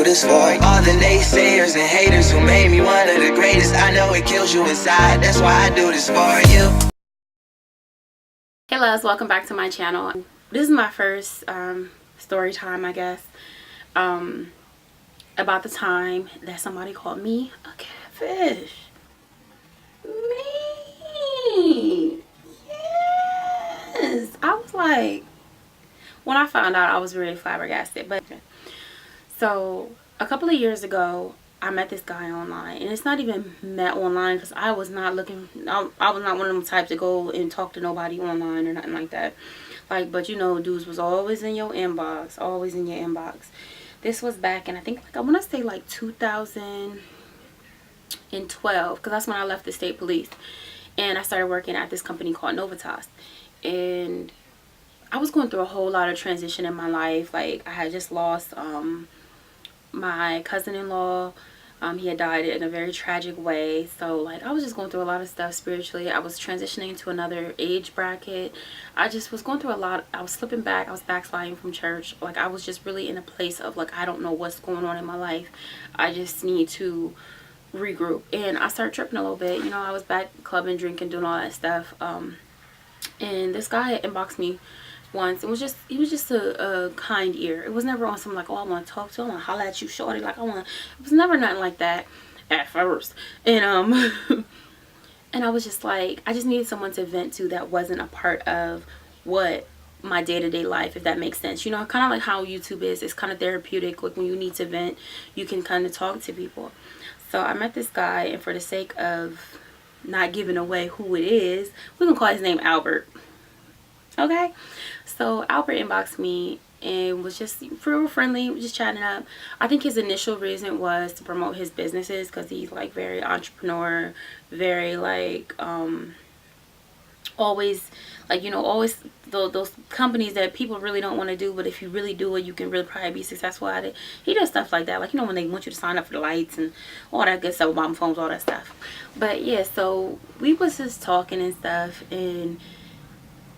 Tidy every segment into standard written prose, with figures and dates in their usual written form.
this for. All the naysayers and haters who made me one of the greatest, I know it kills you inside, that's why I do this for you. Hey loves, welcome back to my channel. This is my first story time, I guess, about the time that somebody called me a catfish. Me. Yes. I was like, when I found out, I was really flabbergasted. But so a couple of years ago, I met this guy online, and it's not even met online because I was not looking. I was not one of them types to go and talk to nobody online or nothing like that. Like, but you know, dudes was always in your inbox, always in your inbox. This was back in, I think, like, I want to say like 2012, because that's when I left the state police, and I started working at this company called Novitas, and I was going through a whole lot of transition in my life. Like, I had just lost my cousin-in-law. He had died in a very tragic way. So like, I was just going through a lot of stuff spiritually. I was transitioning into another age bracket. I just was going through a lot. I was slipping back. I was backsliding from church. Like, I was just really in a place of like, I don't know what's going on in my life. I just need to regroup. And I started tripping a little bit. You know, I was back clubbing, drinking, doing all that stuff. And this guy inboxed me once. He was just a kind ear. It was never on some like, oh, I want to talk to him, I want to holler at you, shorty, like, I want. It was never nothing like that at first. And and I was just like, I just needed someone to vent to that wasn't a part of what my day-to-day life, if that makes sense. You know, kind of like how YouTube is. It's kind of therapeutic. Like, when you need to vent, you can kind of talk to people. So I met this guy, and for the sake of not giving away who it is, we can call his name Albert. Okay, so Albert inboxed me and was just real friendly, just chatting up. I think his initial reason was to promote his businesses, because he's like very entrepreneur, very like always, like, you know, always those companies that people really don't want to do, but if you really do it, you can really probably be successful at it. He does stuff like that, like, you know, when they want you to sign up for the lights and all that good stuff, mobile phones, all that stuff. But yeah, so we was just talking and stuff, and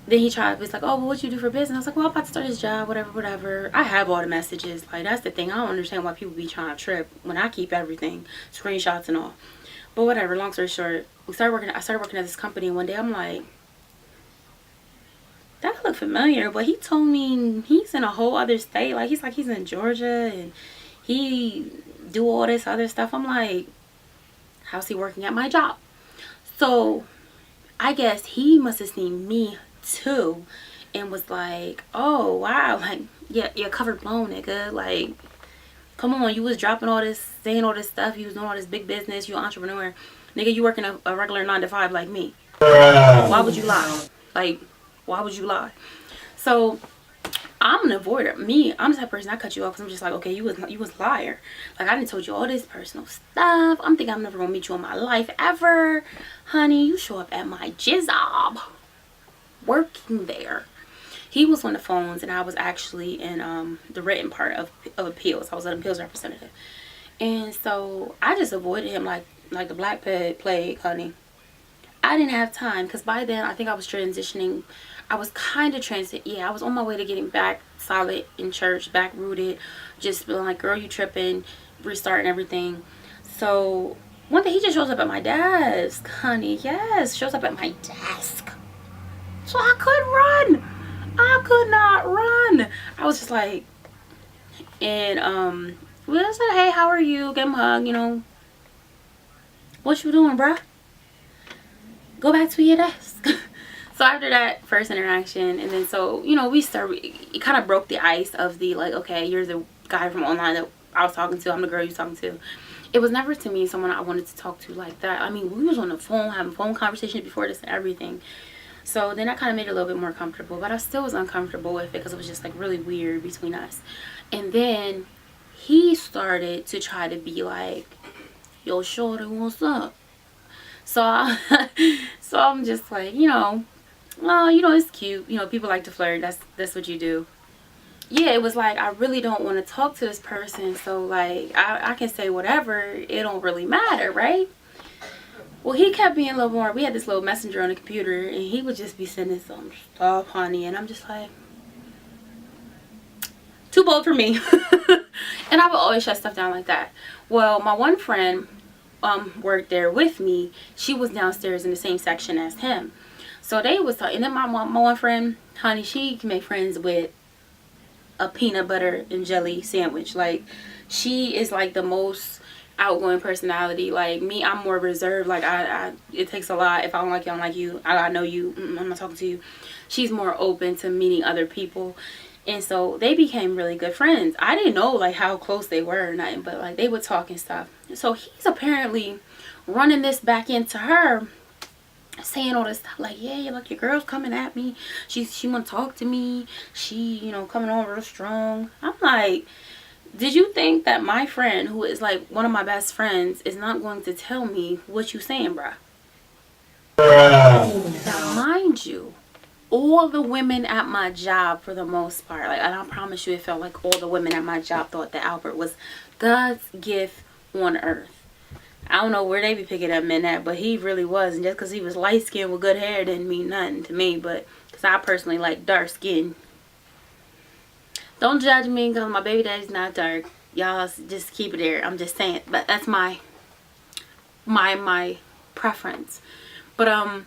then he was like, oh, well, what you do for business? I was like, well, I'm about to start this job, whatever. I have all the messages. Like, that's the thing. I don't understand why people be trying to trip when I keep everything, screenshots and all. But whatever, long story short, I started working at this company, and one day I'm like, that look familiar. But he told me he's in a whole other state. Like, he's in Georgia, and he do all this other stuff. I'm like, how's he working at my job? So I guess he must have seen me too, and was like, oh wow, like, yeah, covered blown, nigga. Like, come on, you was dropping all this, saying all this stuff, you was doing all this big business, you an entrepreneur, nigga. You working a regular 9-to-5 like me. Why would you lie? Like, why would you lie? So I'm an avoider. I'm the type of person, I cut you off because I'm just like, okay, you was a liar. Like, I done told you all this personal stuff. I'm thinking I'm never gonna meet you in my life ever, honey. You show up at my job, working there. He was on the phones, and I was actually in the written part of appeals. I was an appeals representative, and so I just avoided him like the black plague, honey. I didn't have time, because by then I think I was transitioning. I was kind of I was on my way to getting back solid in church, back rooted, just being like, girl, you tripping, restarting everything. So one day he just shows up at my desk, honey. Yes, shows up at my desk. So I couldn't run. I could not run. I was just like, and we just said, hey, how are you? Give him a hug, you know. What you doing, bruh? Go back to your desk. So after that first interaction, and then so, you know, it kind of broke the ice of the like, okay, you're the guy from online that I was talking to. I'm the girl you're talking to. It was never, to me, someone I wanted to talk to like that. I mean, we was on the phone, having phone conversations before this and everything. So then that kind of made it a little bit more comfortable, but I still was uncomfortable with it because it was just like really weird between us. And then he started to try to be like, yo, shorty, what's up? So I'm just like, you know, oh, you know, it's cute. You know, people like to flirt. That's what you do. Yeah, it was like, I really don't want to talk to this person. So like, I can say whatever. It don't really matter, right? Well, he kept being a little more. We had this little messenger on the computer, and he would just be sending some stuff, honey. And I'm just like, too bold for me. And I would always shut stuff down like that. Well, my one friend worked there with me. She was downstairs in the same section as him. So they was talking. And then my one friend, honey, she can make friends with a peanut butter and jelly sandwich. Like, she is like the most outgoing personality. Like me, I'm more reserved. Like I it takes a lot. If I don't like you, I don't like you. I know you, I'm not talking to you. She's more open to meeting other people. And so they became really good friends. I didn't know like how close they were or nothing, but like they would talk and stuff. So he's apparently running this back into her, saying all this stuff like, yeah, like your girl's coming at me. She want to talk to me. She, you know, coming on real strong. I'm like, did you think that my friend, who is like one of my best friends, is not going to tell me what you saying, bruh? Now, mind you, all the women at my job, for the most part, like, and I promise you, it felt like all the women at my job thought that Albert was God's gift on earth. I don't know where they be picking up men at, but he really was. And just because he was light skinned with good hair didn't mean nothing to me. But because I personally like dark skin. Don't judge me because my baby daddy's not dark. Y'all just keep it there. I'm just saying. But that's my preference. But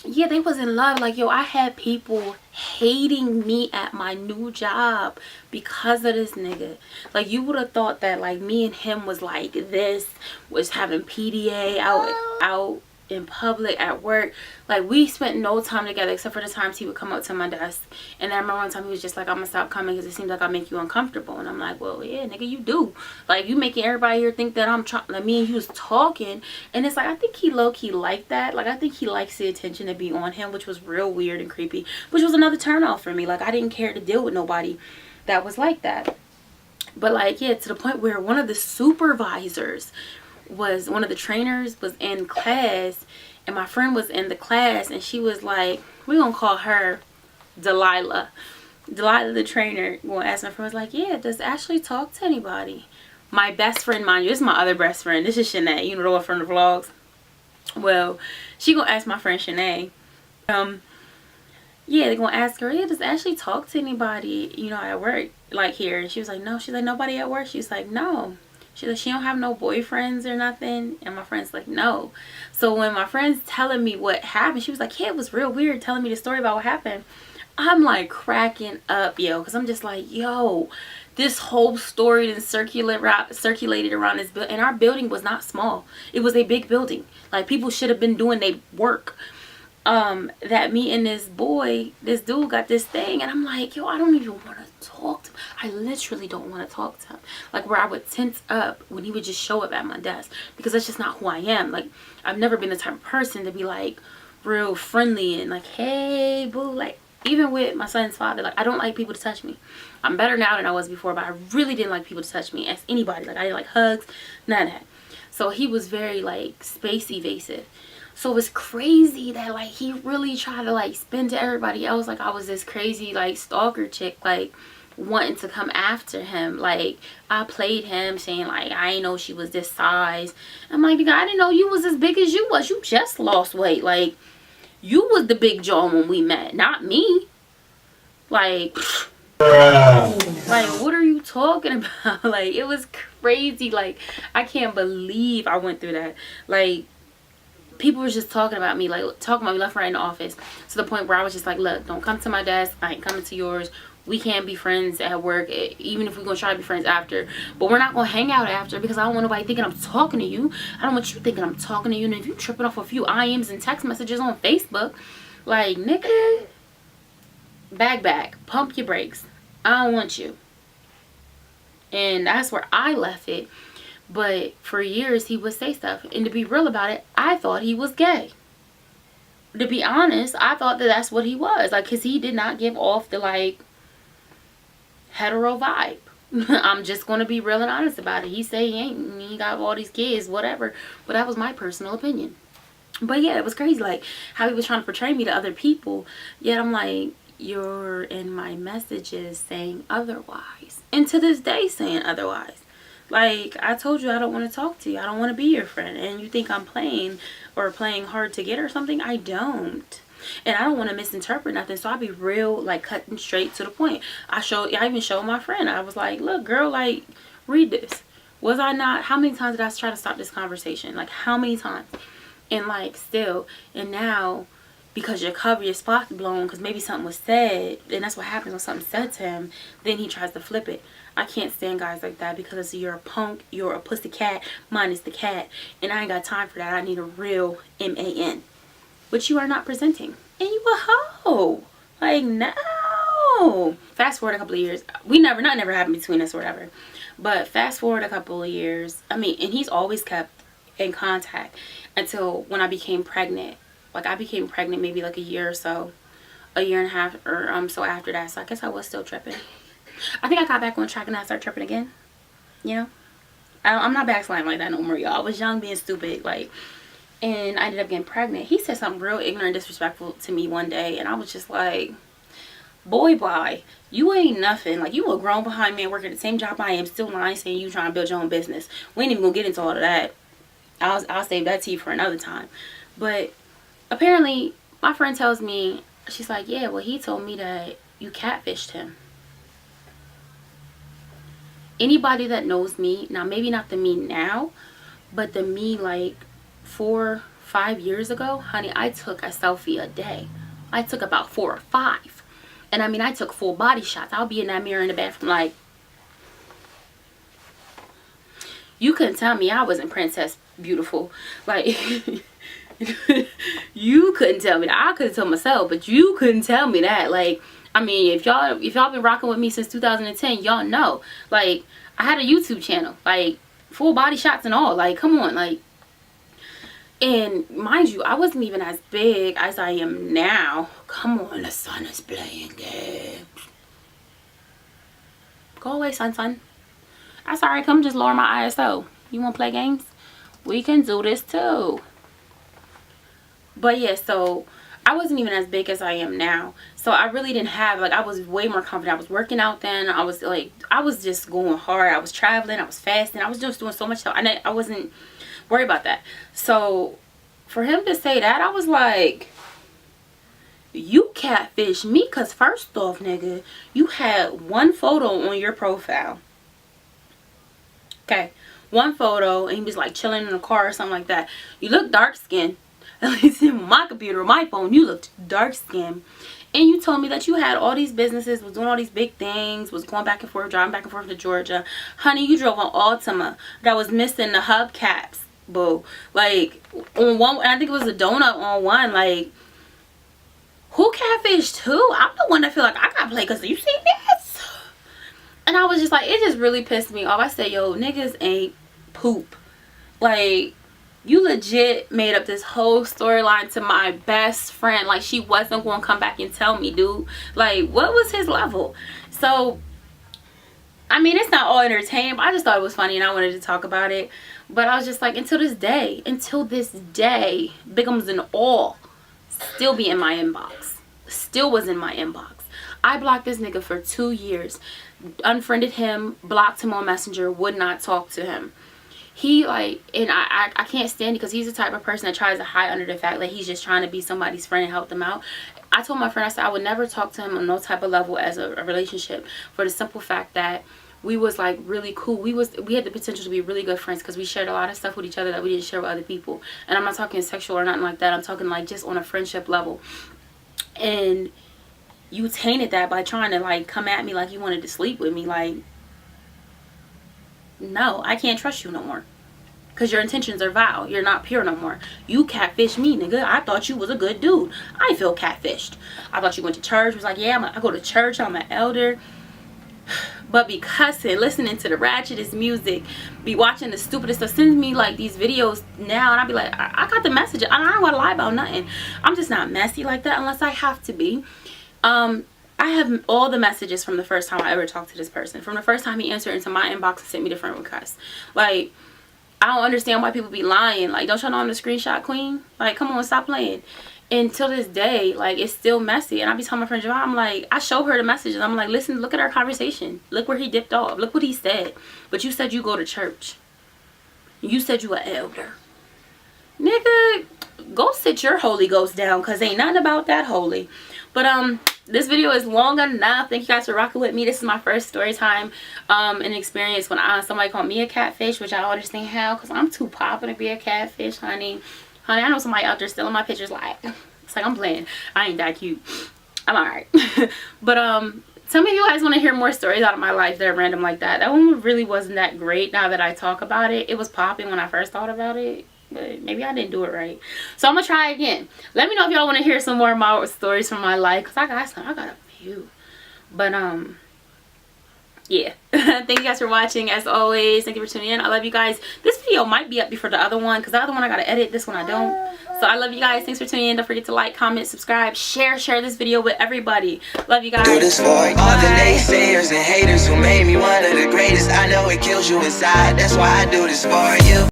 yeah, they was in love. Like, yo, I had people hating me at my new job because of this nigga. Like, you would have thought that like me and him was like this, was having PDA out in public, at work. Like, we spent no time together except for the times he would come up to my desk. And I remember one time he was just like, I'm gonna stop coming because it seems like I make you uncomfortable. And I'm like, well, yeah, nigga, you do. Like, you making everybody here think that I'm trying, like, me and you was talking. And it's like, I think he low-key liked that. Like, I think he likes the attention to be on him, which was real weird and creepy, which was another turn off for me. Like, I didn't care to deal with nobody that was like that. But like, yeah, to the point where one of the supervisors was, one of the trainers was in class, and my friend was in the class, and she was like, we're gonna call her Delilah the trainer. Gonna ask my friend, was like, yeah, does Ashley talk to anybody? My best friend, mind you, this is my other best friend, this is Shanae, you know, the one from the vlogs. Well, she gonna ask my friend Shanae, yeah, they're gonna ask her, yeah, does Ashley talk to anybody, you know, at work, like here? And she was like, no. She's like, nobody at work? She's like, no. She's like, she don't have no boyfriends or nothing? And my friend's like, no. So when my friend's telling me what happened, she was like, yeah, it was real weird, telling me the story about what happened. I'm like cracking up, yo, because I'm just like, yo, this whole story then circulated around this building. And our building was not small. It was a big building. Like, people should have been doing their work. That me and this dude got this thing, and I'm like, yo, I don't even want to talk to him. I literally don't want to talk to him. Like, where I would tense up when he would just show up at my desk, because that's just not who I am. Like, I've never been the type of person to be like real friendly and like, hey boo. Like, even with my son's father, like, I don't like people to touch me. I'm better now than I was before, but I really didn't like people to touch me as anybody. Like, I didn't like hugs, none of that. So he was very like space evasive. So it's crazy that like he really tried to like spin to everybody else like I was this crazy like stalker chick, like wanting to come after him. Like, I played him saying like, I didn't know she was this size. I'm like, I didn't know you was as big as you was. You just lost weight. Like, you was the big John when we met, not me. Like, what are you talking about? Like, it was crazy. Like, I can't believe I went through that. Like, people were just talking about me, like talking about me left, right in the office, to the point where I was just like, look, don't come to my desk. I ain't coming to yours. We can't be friends at work, even if we're gonna try to be friends after. But we're not gonna hang out after, because I don't want nobody thinking I'm talking to you. I don't want you thinking I'm talking to you. And if you tripping off a few IMs and text messages on Facebook, like, nigga, back, pump your brakes. I don't want you. And that's where I left it. But for years, he would say stuff. And to be real about it, I thought he was gay. To be honest, I thought that that's what he was. Like, because he did not give off the, like, hetero vibe. I'm just going to be real and honest about it. He said he got all these kids, whatever. But that was my personal opinion. But yeah, it was crazy. Like, how he was trying to portray me to other people. Yet I'm like, you're in my messages saying otherwise. And to this day saying otherwise. Like, I told you I don't want to talk to you. I don't want to be your friend. And you think I'm playing or playing hard to get or something? I don't. And I don't want to misinterpret nothing. So I'll be real, like, cutting straight to the point. I even showed my friend. I was like, look, girl, like, Read this. Was I not? How many times did I try to stop this conversation? Like, how many times? And like, still. And now, because your cover, your spot's blown, because maybe something was said, and that's what happens when something's said to him, then he tries to flip it. I can't stand guys like that, because you're a punk, you're a pussy cat, mine is the cat, and I ain't got time for that. I need a real man, which you are not presenting. And you a hoe. Like, no. Fast forward a couple of years. Nothing ever happened between us or whatever. But fast forward a couple of years. I mean, and he's always kept in contact until when I became pregnant. Like, I became pregnant maybe like a year or so. A year and a half or so after that. So I guess I was still tripping. I think I got back on track and I started tripping again. You know? I'm not backsliding like that no more, y'all. I was young, being stupid. Like, and I ended up getting pregnant. He said something real ignorant, disrespectful to me one day. And I was just like, boy, bye. You ain't nothing. Like, you a grown behind man working the same job I am, still lying, saying you trying to build your own business. We ain't even gonna get into all of that. I'll save that tea for another time. But apparently, my friend tells me, she's like, yeah, well, he told me that you catfished him. Anybody that knows me, now maybe not the me now, but the me like 4-5 years ago, honey, I took a selfie a day. I took about 4 or 5. And I mean, I took full body shots. I'll be in that mirror in the bathroom like, you couldn't tell me I wasn't Princess Beautiful. Like, you couldn't tell me that. I couldn't tell myself, but you couldn't tell me that. Like, I mean, if y'all been rocking with me since 2010, y'all know. Like, I had a YouTube channel, like full body shots and all. Like, come on, like. And mind you, I wasn't even as big as I am now. Come on, the sun is playing games. Go away, son. That's alright. Come just lower my ISO. You want to play games? We can do this too. But yeah, so I wasn't even as big as I am now. So I really didn't have, like, I was way more confident. I was working out then. I was just going hard. I was traveling. I was fasting. I was just doing so much stuff. I wasn't worry about that. So for him to say that, I was like, you catfish me, because first off, nigga, you had one photo on your profile. Okay, one photo, and he was like chilling in a car or something like that. You look dark skinned. At least in my computer, my phone, you looked dark skinned. And you told me that you had all these businesses, was doing all these big things, was going back and forth, driving back and forth to Georgia. Honey, you drove an Altima that was missing the hubcaps. Boo. Like, on one, and I think it was a donut on one. Like, who catfished who? I'm the one that feel like I gotta play because you see this. And I was just like, it just really pissed me off. I said, yo, niggas ain't poop. Like, you legit made up this whole storyline to my best friend. Like, she wasn't gonna come back and tell me, dude. Like, what was his level? So, I mean, it's not all entertaining, but I just thought it was funny and I wanted to talk about it. But I was just like, until this day, Bigums and all still be in my inbox. Still was in my inbox. I blocked this nigga for 2 years. Unfriended him, blocked him on Messenger, would not talk to him. He, like, and I can't stand it because he's the type of person that tries to hide under the fact that he's just trying to be somebody's friend and help them out. I told my friend, I said, I would never talk to him on no type of level as a relationship, for the simple fact that we was like really cool. We had the potential to be really good friends because we shared a lot of stuff with each other that we didn't share with other people. And I'm not talking sexual or nothing like that. I'm talking like just on a friendship level. And you tainted that by trying to like come at me like you wanted to sleep with me. Like, no, I can't trust you no more. Because your intentions are vile. You're not pure no more. You catfish me, nigga. I thought you was a good dude. I feel catfished. I thought you went to church. Was like, yeah, I go to church. I'm an elder. But be cussing, listening to the ratchetest music, be watching the stupidest stuff, sends me like these videos now, and I be like, I got the message. I don't want to lie about nothing. I'm just not messy like that unless I have to be. I have all the messages from the first time I ever talked to this person. From the first time he answered into my inbox and sent me the friend request. Like, I don't understand why people be lying. Like, don't y'all know I'm the screenshot queen? Like, come on, stop playing. And till this day, like, it's still messy. And I be telling my friend Javon, I'm like, I show her the messages. I'm like, listen, look at our conversation. Look where he dipped off. Look what he said. But you said you go to church. You said you an elder. Nigga, go sit your Holy Ghost down, because ain't nothing about that holy. But, this video is long enough. Thank you guys for rocking with me. This is my first story time and experience when somebody called me a catfish, which I don't understand how, because I'm too popping to be a catfish, honey. I know somebody out there stealing my pictures. Like, it's like, I'm playing. I ain't that cute. I'm alright. But some of you guys want to hear more stories out of my life that are random like that. That one really wasn't that great now that I talk about it. It was popping when I first thought about it, but maybe I didn't do it right. So I'm gonna try again. Let me know if y'all want to hear some more of my stories from my life, because I got a few. But yeah. Thank you guys for watching. As always, thank you for tuning in. I love you guys. This video might be up before the other one, because the other one I gotta edit, this one I don't. So I love you guys. Thanks for tuning in. Don't forget to like, comment, subscribe, share this video with everybody. Love you guys. Do this for all the naysayers and haters who made me one of the greatest. I know it kills you inside. That's why I do this for you.